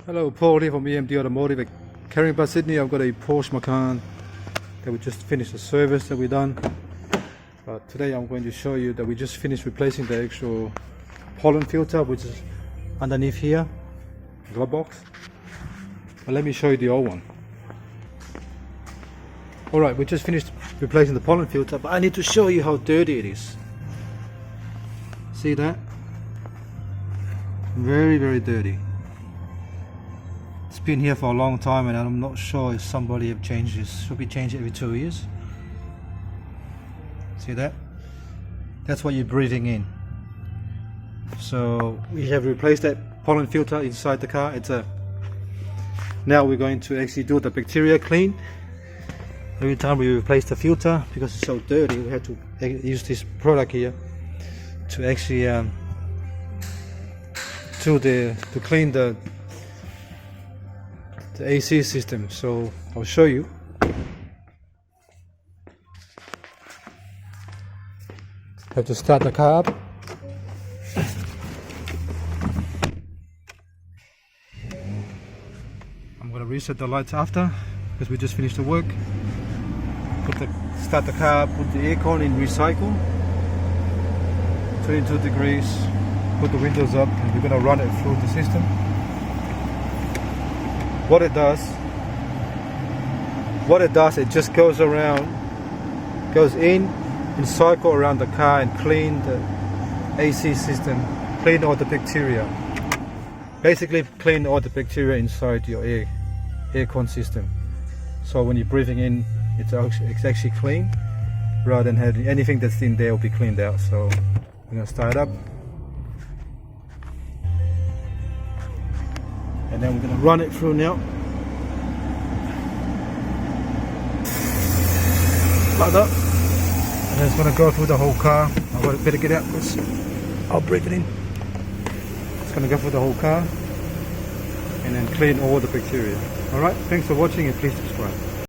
Hello, Paul here from EMD Automotive at Carrington, Sydney. I've got a Porsche Macan that we just finished the service that we done. But today I'm going to show you that we just finished replacing the actual pollen filter, which is underneath here, glove box. But let me show you the old one. Alright, we just finished replacing the pollen filter, but I need to show you how dirty it is. See that? Very, very dirty. It's been here for a long time and I'm not sure if somebody have changed this. Should be changed every 2 years. See that? That's what you're breathing in. So we have replaced that pollen filter inside the car. Now we're going to actually do the bacteria clean. Every time we replace the filter, because it's so dirty, we have to use this product here to actually to clean the AC system. So I'll show you. Have to start the car up. I'm gonna reset the lights after because we just finished the work. Start the car up, put the aircon in recycle, 22 degrees, put the windows up, and we're gonna run it through the system. What it does, it just goes around, goes in and cycle around the car and clean the AC system, clean all the bacteria. Basically clean all the bacteria inside your aircon system. So when you're breathing in, it's actually clean, rather than having anything that's in there will be cleaned out. So I'm gonna start up. And then we're going to run it through now. Like that. And then it's going to go through the whole car. I better get out this. I'll break it in. It's going to go through the whole car and then clean all the bacteria. Alright, thanks for watching and please subscribe.